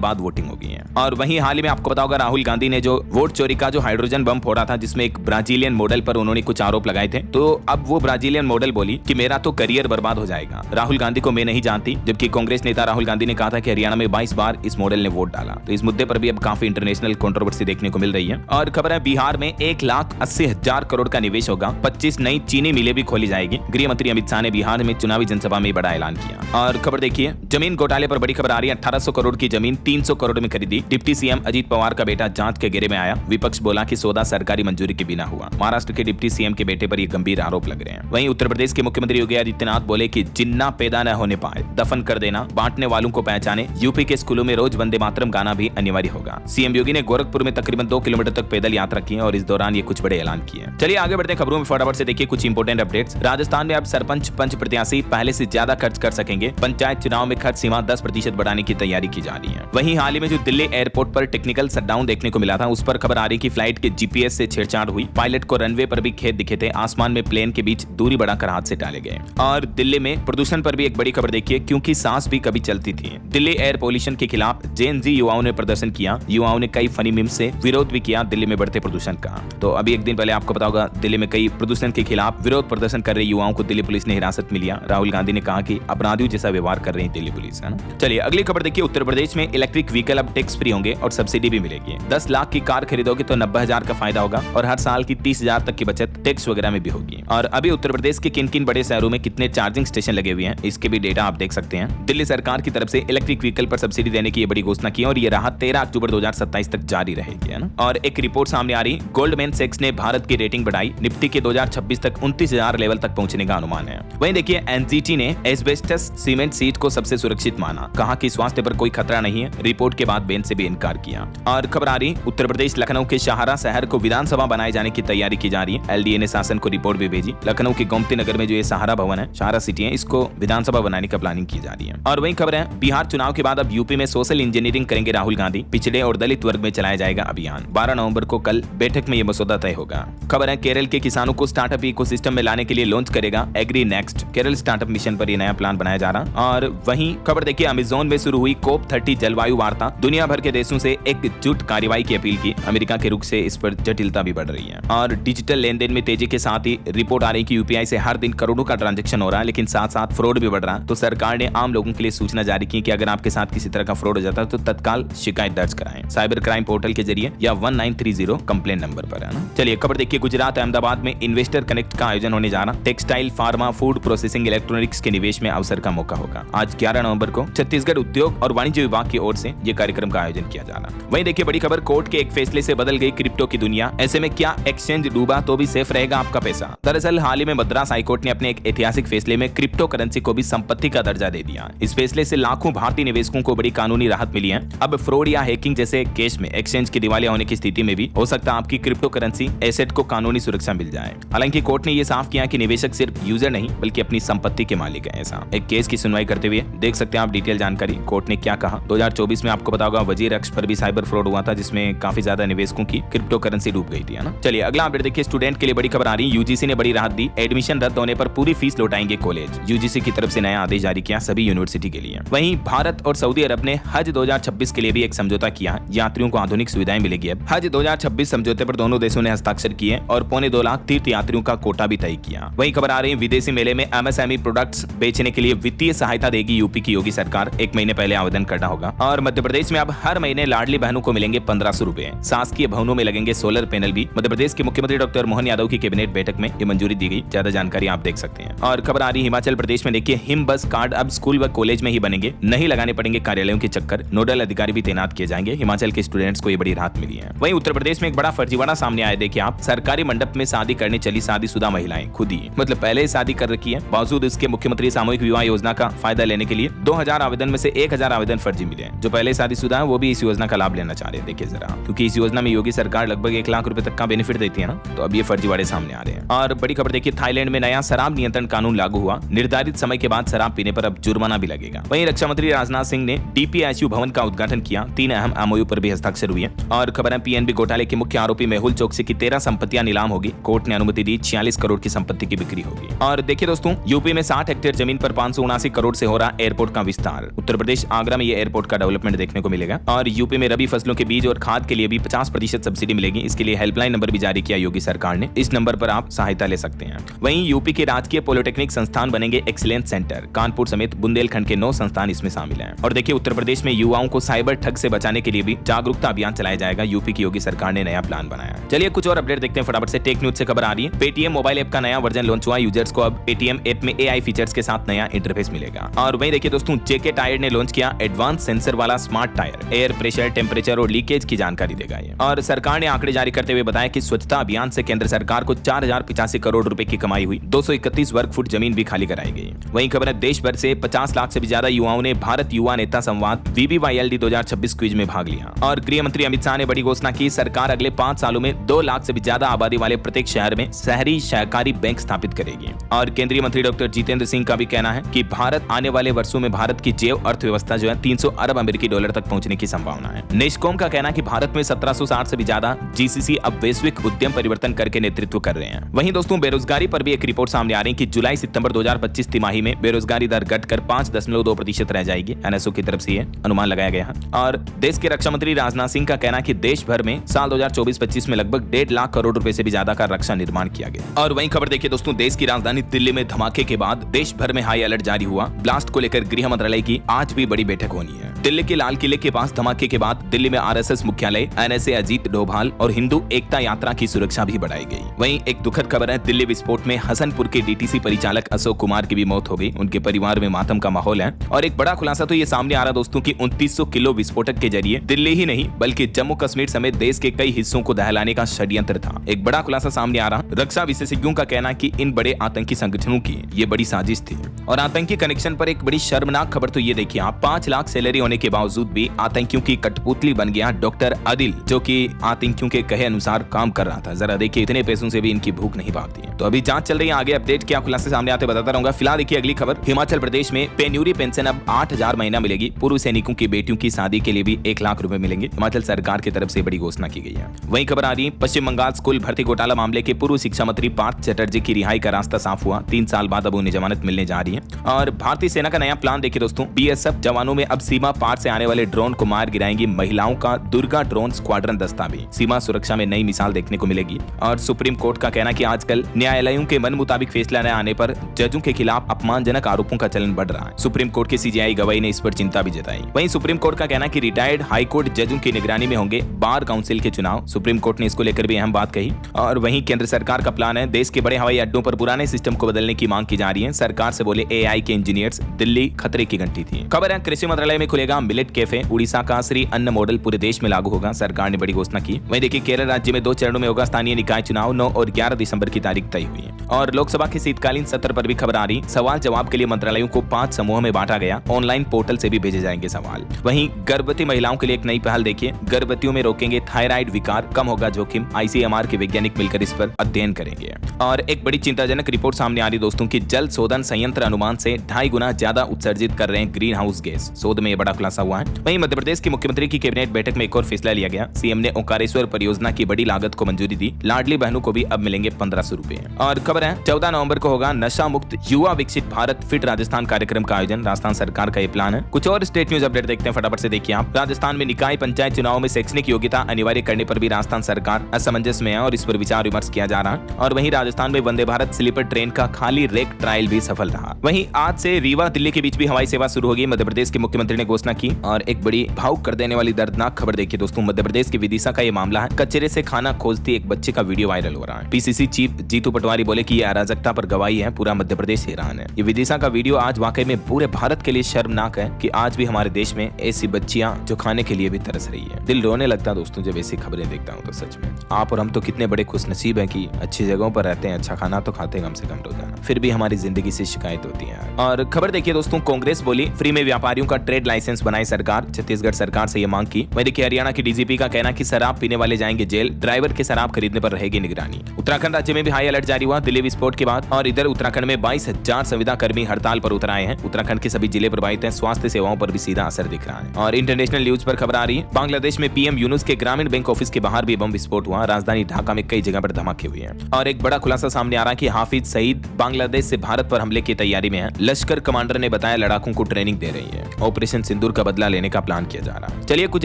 बाद वोटिंग हो गई है। और वहीं हाल ही में आपको पता होगा राहुल गांधी ने जो वोट चोरी का जो हाइड्रोजन बम फोड़ा था, जिसमें एक ब्राजीलियन मॉडल पर उन्होंने कुछ आरोप लगाए थे, तो अब वो ब्राजीलियन मॉडल बोली कि मेरा तो करियर बर्बाद हो जाएगा। राहुल गांधी को मैं नहीं जानती, जबकि कांग्रेस नेता राहुल गांधी ने कहा था कि हरियाणा में 22 बार इस मॉडल ने वोट डाला। तो इस मुद्दे पर भी अब काफी इंटरनेशनल कंट्रोवर्सी देखने को मिल रही है। और खबर है बिहार में 1,80,000 करोड़ का निवेश होगा, 25 नई चीनी मिलें भी खोली जाएगी। गृह मंत्री अमित शाह ने बिहार में चुनावी जनसभा में बड़ा ऐलान किया। और खबर देखिए, जमीन घोटाले पर बड़ी खबर आ रही है। 1800 करोड़ की जमीन 300 करोड़ में खरीदी। डिप्टी सीएम अजीत पवार का बेटा जांच के घेरे में आया। विपक्ष बोला कि सौदा सरकारी मंजूरी के बिना हुआ। महाराष्ट्र के डिप्टी सीएम के बेटे पर ये गंभीर आरोप लग रहे हैं। वहीं उत्तर प्रदेश के मुख्यमंत्री योगी आदित्यनाथ बोले कि जिन्ना पैदा न होने पाए दफन कर देना, बांटने वालों को पहचाने। यूपी के स्कूलों में रोज वंदे मातरम गाना भी अनिवार्य होगा। सीएम योगी ने गोरखपुर में तकरीबन 2 किलोमीटर तक पैदल यात्रा की और इस दौरान ये कुछ बड़े ऐलान किए। चलिए आगे बढ़ते हैं खबरों में, फटाफट से देखिए कुछ इंपोर्टेंट अपडेट्स। राजस्थान में अब सरपंच पंच प्रत्याशी पहले से ज्यादा खर्च कर सकेंगे। पंचायत चुनाव में खर्च सीमा 10% बढ़ाने की तैयारी की जा रही है। वहीं हाल ही में जो दिल्ली एयरपोर्ट पर टेक्निकल शटडाउन देखने को मिला था, उस पर खबर आ रही कि फ्लाइट के जीपीएस से छेड़छाड़ हुई। पायलट को रनवे पर भी खेत दिखे थे। आसमान में प्लेन के बीच दूरी बढ़ाकर हाथ से टाले गए। और दिल्ली में प्रदूषण पर भी एक बड़ी खबर देखिए, क्योंकि सांस भी कभी चलती थी। दिल्ली एयर पोल्यूशन के खिलाफ जेन-जी युवाओं ने प्रदर्शन किया। युवाओं ने कई फनी मीम से विरोध भी किया दिल्ली में बढ़ते प्रदूषण का। तो अभी एक दिन पहले आपको पता होगा दिल्ली में कई प्रदूषण के खिलाफ विरोध प्रदर्शन कर रहे युवाओं को दिल्ली पुलिस ने हिरासत में लिया। राहुल गांधी ने कहा कि अपराधियों जैसा व्यवहार कर रही है दिल्ली पुलिस, है ना। चलिए अगली खबर देखिए, उत्तर प्रदेश में इलेक्ट्रिक व्हीकल अब टैक्स फ्री होंगे और सब्सिडी भी मिलेगी। 10 लाख की कार खरीदोगे तो 90,000 का फायदा होगा और हर साल की 30,000 तक की बचत टैक्स वगैरह में भी होगी। और अभी उत्तर प्रदेश के किन किन बड़े शहरों में कितने चार्जिंग स्टेशन लगे हुए हैं, इसके भी डेटा आप देख सकते हैं। दिल्ली सरकार की तरफ से इलेक्ट्रिक व्हीकल पर सब्सिडी देने की बड़ी घोषणा की और ये राहत 13 अक्टूबर 2027 तक जारी रहेगी, है ना। और एक रिपोर्ट सामने आ रही, गोल्डमैन सैक्स ने भारत की रेटिंग बढ़ाई। निफ्टी के 2026 तक 29,000 लेवल तक पहुंचने का अनुमान है। वहीं देखिए एनजीटी ने एस्बेस्टस सीमेंट सीट को सबसे सुरक्षित माना, कहा कि स्वास्थ्य पर कोई खतरा नहीं है। रिपोर्ट के बाद बेंच से भी इनकार किया। और खबर आ रही, उत्तर प्रदेश लखनऊ के शाहरा शहर को विधानसभा बनाए जाने की तैयारी की जा रही है। एलडीए ने शासन को रिपोर्ट भी भेजी। लखनऊ के गोमती नगर में जो ये सहारा भवन है, शाहरा सिटी है, इसको विधानसभा बनाने का प्लानिंग की जा रही है। और वही खबर है, बिहार चुनाव के बाद अब यूपी में सोशल इंजीनियरिंग करेंगे राहुल गांधी। पिछड़े और दलित वर्ग में चलाया जाएगा अभियान। 12 नवंबर को कल बैठक में यह मसौदा तय होगा। खबर है, केरल के किसानों को स्टार्टअप इकोसिस्टम में लाने के लिए लॉन्च करेगा agri next. Kerala startup mission पर यह नया प्लान बनाया जा रहा। और वहीं खबर देखिए, अमेज़न में शुरू हुई COP30 जलवायु वार्ता। दुनिया भर के देशों से एकजुट कार्रवाई की अपील की। अमेरिका के रुख से इस पर जटिलता भी बढ़ रही है। और डिजिटल लेन देन में तेजी के साथ ही रिपोर्ट आ रही कि यूपीआई से हर दिन करोड़ों का ट्रांजैक्शन हो रहा है, लेकिन साथ साथ फ्रॉड भी बढ़ रहा है। तो सरकार ने आम लोगों के लिए सूचना जारी की कि अगर आपके साथ किसी तरह का फ्रॉड हो जाता है तो तत्काल शिकायत दर्ज कराएं साइबर क्राइम पोर्टल के जरिए या 1930 कंप्लेन नंबर पर, है ना। चलिए खबर देखिए, गुजरात अहमदाबाद में इन्वेस्टर कनेक्ट का आयोजन होने जा रहा। Textile, pharma, food processing, electronics के निवेश में अवसर का मौका होगा। आज 11 नवंबर को छत्तीसगढ़ उद्योग और वाणिज्य विभाग की ओर से यह कार्यक्रम का आयोजन किया जा रहा। वहीं देखिए बड़ी खबर, कोर्ट के एक फैसले से बदल गई क्रिप्टो की दुनिया। ऐसे में क्या एक्सचेंज डूबा तो भी सेफ रहेगा आपका पैसा? दरअसल हाल ही में मद्रास हाईकोर्ट ने अपने एक ऐतिहासिक फैसले में क्रिप्टो करेंसी को भी संपत्ति का दर्जा दे दिया। इस फैसले से लाखों भारतीय निवेशकों को बड़ी कानूनी राहत मिली है। अब फ्रॉड या हैकिंग जैसे केस में एक्सचेंज के दिवालिया होने की स्थिति में भी हो सकता है आपकी क्रिप्टो करेंसी एसेट को कानूनी सुरक्षा मिल जाए। हालांकि कोर्ट ने यह साफ किया कि निवेशक सिर्फ यूजर नहीं बल्कि अपनी संपत्ति के मालिक है। ऐसा एक केस की सुनवाई करते हुए देख सकते हैं आप डिटेल जानकारी कोर्ट ने क्या कहा। 2024 में आपको पता होगा वजीर अक्ष पर भी साइबर फ्रॉड हुआ था, जिसमें काफी ज्यादा निवेशकों की क्रिप्टो करेंसी डूब गई थी, है ना। चलिए अगला अपडेट देखिए, स्टूडेंट के लिए बड़ी खबर आ रही है। यूजीसी ने बड़ी राहत दी। एडमिशन रद्द होने पर पूरी फीस लौटाएंगे कॉलेज। यूजीसी की तरफ से नया आदेश जारी किया सभी यूनिवर्सिटी के लिए। वहीं भारत और सऊदी अरब ने हज 2026 के लिए भी एक समझौता किया। यात्रियों को आधुनिक सुविधाएं मिलेगी। अब हज 2026 समझौते पर दोनों देशों ने हस्ताक्षर किए और 2.25 लाख तीर्थ यात्रियों का कोटा भी तय किया। वहीं खबर आ रही है, विदेशी मेले में एमएसएमई प्रोडक्ट्स बेचने के लिए वित्तीय सहायता देगी यूपी की योगी सरकार। 1 महीने पहले आवेदन करना होगा। और मध्य प्रदेश में अब हर महीने लाडली बहनों को मिलेंगे 1500 रुपए। शासकीय भवनों में लगेंगे सोलर पैनल भी। मध्य प्रदेश के मुख्यमंत्री डॉक्टर मोहन यादव की कैबिनेट बैठक में ये मंजूरी दी गई। ज्यादा जानकारी आप देख सकते हैं। और खबर आ रही है, हिमाचल प्रदेश में देखिए, हिम बस कार्ड अब स्कूल व कॉलेज में ही बनेंगे। नहीं लगाने पड़ेंगे कार्यालयों के चक्कर। नोडल अधिकारी भी तैनात किए जाएंगे। हिमाचल के स्टूडेंट्स को ये बड़ी राहत मिली है। वहीं उत्तर प्रदेश में एक बड़ा फर्जीवाड़ा सामने आया। देखिए आप, सरकारी मंडप में शादी करने चली शादीशुदा महिलाएं खुद ही, मतलब पहले ही शादी कर रखी है, बावजूद इसके मुख्यमंत्री सामूहिक विवाह योजना का फायदा लेने के लिए 2000 आवेदन में से 1000 आवेदन फर्जी मिले हैं। जो पहले शादीशुदा है वो भी इस योजना का लाभ लेना चाह रहे हैं। देखिए जरा, क्योंकि इस योजना में योगी सरकार लगभग 1 लाख रुपए तक का बेनिफिट देती है ना, तो अब ये फर्जीवाड़े सामने आ रहे हैं। और बड़ी खबर देखिए, थाईलैंड में नया शराब नियंत्रण कानून लागू हुआ। निर्धारित समय के बाद शराब पीने पर अब जुर्माना भी लगेगा। वहीं रक्षा मंत्री राजनाथ सिंह ने डीपीएसयू भवन का उद्घाटन किया। 3 अहम एमओयू पर भी हस्ताक्षर हुए। और खबर है, पीएनबी घोटाले के मुख्य आरोपी मेहुल चोकसी की 13 संपत्तियां नीलाम होगी। कोर्ट ने अनुमति दी, 46 करोड़ की संपत्ति की बिक्री होगी। और देखिए दोस्तों, यूपी में 60 हेक्टेयर जमीन पर 579 करोड़ से हो रहा एयरपोर्ट का विस्तार। उत्तर प्रदेश आगरा में ये एयरपोर्ट का डेवलपमेंट देखने को मिलेगा। और यूपी में रबी फसलों के बीज और खाद के लिए भी 50% सब्सिडी मिलेगी। इसके लिए हेल्पलाइन नंबर भी जारी किया योगी सरकार ने। इस नंबर पर आप सहायता ले सकते हैं। वहीं यूपी के राजकीय पॉलिटेक्निक संस्थान बनेंगे एक्सीलेंस सेंटर। कानपुर समेत बुंदेलखंड के 9 संस्थान इसमें शामिल हैं। और देखिए उत्तर प्रदेश में युवाओं को साइबर ठग से बचाने के लिए भी जागरूकता अभियान चलाया जाएगा। यूपी की योगी सरकार ने नया प्लान बनाया। चलिए कुछ और अपडेट देखते हैं फटाफट से। टेक न्यूज से खबर आ रही है, पेटीएम मोबाइल ऐप का नया वर्जन लॉन्च हुआ। यूजर्स को अब पेटीएम ऐप में एआई फीचर्स के साथ नया इंटरफेस मिलेगा। और वहीं देखिए दोस्तों, जेके टायर ने लॉन्च किया एडवांस सेंसर वाला smart tyre. Air pressure, temperature और लीकेज की जानकारी देगा ये। और सरकार ने आंकड़े जारी करते हुए बताया कि स्वच्छता अभियान से केंद्र सरकार को 4085 करोड़ रुपए की कमाई हुई। 231 वर्ग फुट जमीन भी खाली कराई गई। वहीं खबर है, देश भर से 50 लाख से भी ज्यादा युवाओं ने भारत युवा नेता संवाद VBYLD 2026 क्विज में भाग लिया। और गृह मंत्री अमित शाह ने बड़ी घोषणा की, सरकार अगले 5 सालों में 2 लाख से भी ज्यादा आबादी वाले प्रत्येक शहर में शहरी सहकारी बैंक स्थापित करेगी। और केंद्रीय मंत्री डॉक्टर जितेंद्र सिंह का भी कहना है कि भारत आने वाले वर्षों में भारत की जैव अर्थव्यवस्था जो है 300 अरब अमेरिकी डॉलर तक पहुंचने की संभावना है। नेस्कॉम का कहना है कि भारत में 1760 से भी ज्यादा GCC अब वैश्विक उद्यम परिवर्तन करके नेतृत्व कर रहे हैं। वहीं दोस्तों, बेरोजगारी पर भी एक रिपोर्ट सामने आ रही है कि जुलाई सितंबर 2025 तिमाही में बेरोजगारी दर घटकर 5.2% रह जाएगी। NSO की तरफ से यह अनुमान लगाया गया है। और देश के रक्षा मंत्री राजनाथ सिंह का कहना है कि देश भर में साल 2024-25 में लगभग 1.5 लाख करोड़ रुपए से भी ज्यादा का रक्षा निर्माण किया गया। और वहीं खबर देखिए दोस्तों, देश की राजधानी दिल्ली में धमाके के बाद देश भर में हाई अलर्ट जारी हुआ। ब्लास्ट को लेकर गृह मंत्रालय की आज भी बड़ी बैठक होनी है। दिल्ली के लाल किले के पास धमाके के बाद दिल्ली में RSS मुख्यालय, NSA अजीत डोभाल और हिंदू एकता यात्रा की सुरक्षा भी बढ़ाई गई। वहीं एक दुखद खबर है, दिल्ली विस्फोट में हसनपुर के DTC परिचालक अशोक कुमार की भी मौत हो गई। उनके परिवार में मातम का माहौल है। और एक बड़ा खुलासा तो ये सामने आ रहा दोस्तों कि 2900 किलो विस्फोटक के जरिए दिल्ली ही नहीं बल्कि जम्मू कश्मीर समेत देश के कई हिस्सों को दहलाने का षड्यंत्र था। एक बड़ा खुलासा सामने आ रहा। रक्षा विशेषज्ञों का कहना कि इन बड़े आतंकी संगठनों की ये बड़ी साजिश थी। और आतंकी कनेक्शन पर एक बड़ी शर्मनाक खबर तो ये देखिए आप, 5 लाख सैलरी होने के बावजूद भी आतंकियों की कठपुतली बन गया डॉक्टर आदिल, जो कि आतंकियों के कहे अनुसार काम कर रहा था। जरा देखिए, इतने पैसों से भी इनकी भूख नहीं भागती है। तो अभी जांच चल रही है, आगे अपडेट क्या खुलासे सामने आते बताता रहूंगा। फिलहाल देखिए अगली खबर, हिमाचल प्रदेश में पेन्यूरी पेंशन अब 8000 महीना मिलेगी। पूर्व सैनिकों की बेटियों की शादी के लिए भी 1 लाख रुपए मिलेंगे। हिमाचल सरकार की तरफ से बड़ी घोषणा की गई है। वहीं खबर आ रही है, पश्चिम बंगाल स्कूल भर्ती घोटाला मामले के पूर्व शिक्षा मंत्री पार्थ चटर्जी की रिहाई का रास्ता साफ हुआ। 3 साल बाद अब उन्हें जमानत मिलने जा रही है। और भारतीय सेना का नया प्लान देखिए दोस्तों, BSF जवानों में अब सीमा पार से आने वाले ड्रोन को मार गिराएंगी महिलाओं का दुर्गा ड्रोन स्क्वाड्रन दस्ता भी। सीमा सुरक्षा में नई मिसाल देखने को मिलेगी। और सुप्रीम कोर्ट का कहना कि आजकल न्यायालयों के मन मुताबिक फैसला न आने पर जजों के खिलाफ अपमानजनक आरोपों का चलन बढ़ रहा है। सुप्रीम कोर्ट के CJI गवाही ने इस पर चिंता भी जताई। वहीं सुप्रीम कोर्ट का कहना कि रिटायर्ड हाई कोर्ट जजों की निगरानी में होंगे बार काउंसिल के चुनाव। सुप्रीम कोर्ट ने इसको लेकर भी अहम बात कही। और वहीं केंद्र सरकार का प्लान है, देश के बड़े हवाई अड्डों पर पुराने सिस्टम को बदलने की मांग की जा रही है। सरकार से बोले AI के इंजीनियर्स, दिल्ली खतरे की घंटी थी। खबर है, कृषि मंत्रालय में खुलेगा मिलेट कैफे। उड़ीसा का श्री अन्न मॉडल पूरे देश में लागू होगा। सरकार ने बड़ी घोषणा की। वहीं देखिए, केरल राज्य में 2 चरणों में होगा स्थानीय निकाय चुनाव। 9 और 11 दिसंबर की तारीख तय हुई है। और लोकसभा के शीतकालीन सत्र पर भी खबर आ रही। सवाल जवाब के लिए मंत्रालयों को 5 समूह में बांटा गया। ऑनलाइन पोर्टल से भी भेजे जाएंगे सवाल। वहीं गर्भवती महिलाओं के लिए एक नई पहल देखिए, गर्भवतियों में रोकेंगे थायराइड विकार, कम होगा जोखिम। ICMR के वैज्ञानिक मिलकर इस पर अध्ययन करेंगे। और एक बड़ी चिंताजनक रिपोर्ट सामने आ रही दोस्तों की जल शोधन संयंत्र अनुमान से 2.5 गुना ज्यादा उत्सर्जित कर रहे हैं ग्रीन हाउस गैस। शोध में बड़ा खुलासा हुआ है। वहीं मध्य प्रदेश के मुख्यमंत्री की कैबिनेट बैठक में एक और फैसला लिया गया। CM ने ओंकारेश्वर परियोजना की बड़ी लागत को मंजूरी दी। लाडली बहनों को भी अब मिलेंगे 1500 रुपए। और खबर है, 14 नवंबर को होगा नशा मुक्त युवा विकसित भारत फिट राजस्थान कार्यक्रम का आयोजन। राजस्थान सरकार का ये प्लान है। कुछ और स्टेट न्यूज अपडेट देखते हैं फटाफट से देखिए आप। राजस्थान में निकाय पंचायत चुनाव में शैक्षणिक योग्यता अनिवार्य करने पर भी राजस्थान सरकार असमंजस में है और इस पर विचार विमर्श किया जा रहा है। और वहीं राजस्थान में वंदे भारत स्लीपर ट्रेन का खाली रेक ट्रायल भी सफल रहा। वहीं आज से रीवा दिल्ली के बीच भी हवाई सेवा शुरू होगी। मध्य प्रदेश के मुख्यमंत्री ने घोषणा की। और एक बड़ी भावुक कर देने वाली दर्दनाक खबर देखिए दोस्तों, मध्य प्रदेश के विदिशा का ये मामला है। कचरे से खाना खोजती एक बच्चे का वीडियो वायरल हो रहा है। PCC चीफ जीतू पटवारी बोले कि ये अराजकता पर गवाही है, पूरा मध्य प्रदेश हैरान है। ये विदिशा का वीडियो आज वाकई में पूरे भारत के लिए शर्मनाक है कि आज भी हमारे देश में ऐसी बच्चियां जो खाने के लिए भी तरस रही है। दिल रोने लगता है दोस्तों जब ऐसी खबरें देखता हूँ। तो सच में आप और हम तो कितने बड़े खुशनसीब हैं कि अच्छी जगहों पर रहते हैं, अच्छा खाना तो खाते हैं कम से कम रोजाना, फिर भी हमारी जिंदगी से शिकायत होती है। और खबर देखिए दोस्तों, कांग्रेस बोली फ्री में व्यापारियों का ट्रेड लाइसेंस बनाए सरकार। छत्तीसगढ़ सरकार से ये मांग की। वहीं देखिए हरियाणा की DGP का कहना कि शराब पीने वाले जाएंगे जेल, ड्राइवर के शराब खरीदने पर रहेगी निगरानी। उत्तराखंड राज्य में भी हाई अलर्ट जारी हुआ दिल्ली विस्फोट के बाद। और इधर उत्तराखंड में 22,000 संविदा कर्मी हड़ताल पर उतर आए हैं। उत्तराखंड के सभी जिले प्रभावित हैं। स्वास्थ्य सेवाओं पर भी सीधा असर दिख रहा है। और इंटरनेशनल न्यूज पर खबर आ रही है, बांग्लादेश में PM यूनुस के ग्रामीण बैंक ऑफिस के बाहर भी बम विस्फोट हुआ। राजधानी ढाका में कई जगह पर धमाके हुए हैं। और एक बड़ा खुलासा सामने आ रहा है कि हाफिज सईद बांग्लादेश से भारत पर हमले की तैयारी में है। लश्कर कमांडर ने बताया लड़ाकों को ट्रेनिंग दे रही है। ऑपरेशन सिंदूर का बदला लेने का प्लान किया जा रहा है। चलिए कुछ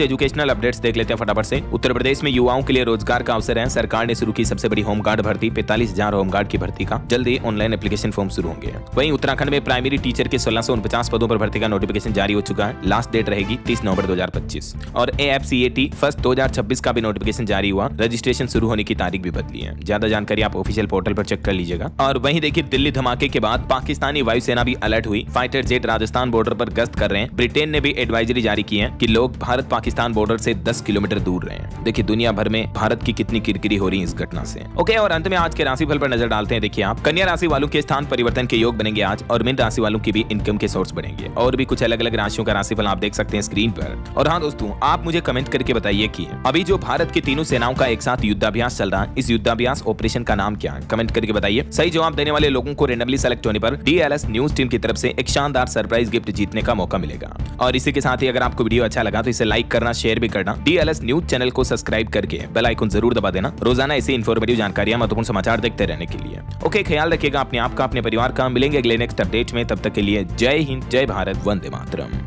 एजुकेशनल अपडेट्स देख लेते हैं फटाफट से। उत्तर प्रदेश में युवाओं के लिए रोजगार का अवसर है। सरकार ने शुरू की सबसे बड़ी होमगार्ड भर्ती। 45,000 होमगार्ड की भर्ती का जल्द ही ऑनलाइन एप्लीकेशन फॉर्म शुरू होंगे। वहीं उत्तराखंड में प्राइमरी टीचर के 1649 पदों पर भर्ती का नोटिफिकेशन जारी हो चुका है। लास्ट डेट रहेगी 30 नवंबर 2025। और AFCAT फर्स्ट 2026 का भी नोटिफिकेशन जारी हुआ। रजिस्ट्रेशन शुरू होने की तारीख भी बदली है। ज्यादा जानकारी आप ऑफिशियल पोर्टल पर चेक कर लीजिएगा। और वहीं देखिए दिल्ली धमाके के बाद पाकिस्तानी वायुसेना भी अलर्ट हुई। फाइटर जेट राजस्थान बॉर्डर पर गश्त कर रहे हैं। ब्रिटेन ने भी एडवाइजरी जारी की है कि लोग भारत पाकिस्तान बॉर्डर से 10 किलोमीटर दूर रहें। देखिए दुनिया भर में भारत की कितनी किरकिरी हो रही है इस घटना से। ओके, और अंत में आज के राशिफल पर नजर डालते हैं। देखिए आप कन्या राशि वालों के स्थान परिवर्तन के योग बनेंगे आज, और मीन राशि वालों की भी इनकम के सोर्स बढ़ेंगे। और भी कुछ अलग अलग राशियों का राशिफल आप देख सकते हैं स्क्रीन पर। और हाँ दोस्तों, आप मुझे कमेंट करके बताइए कि अभी जो भारत की तीनों सेनाओं का एक साथ युद्धाभ्यास चल रहा है, इस युद्धाभ्यास ऑपरेशन का नाम क्या है? कमेंट करके बताइए। सही जवाब देने वाले लोगों को रेंडमली सेलेक्ट होने पर DLS न्यूज टीम की तरफ से एक शानदार सरप्राइज गिफ्ट जीतने का मौका मिलेगा। और इसी के साथ ही अगर आपको वीडियो अच्छा लगा तो इसे लाइक करना, शेयर भी करना। DLS न्यूज चैनल को सब्सक्राइब करके बेल आइकन जरूर दबा देना। रोजाना ऐसी इंफॉर्मेटिव जानकारियां, महत्वपूर्ण समाचार देखते रहने के लिए। ओके, ख्याल रखिएगा अपने आप का, अपने परिवार का। मिलेंगे अगले नेक्स्ट अपडेट में। तब तक के लिए जय हिंद, जय भारत, वंदे मातरम।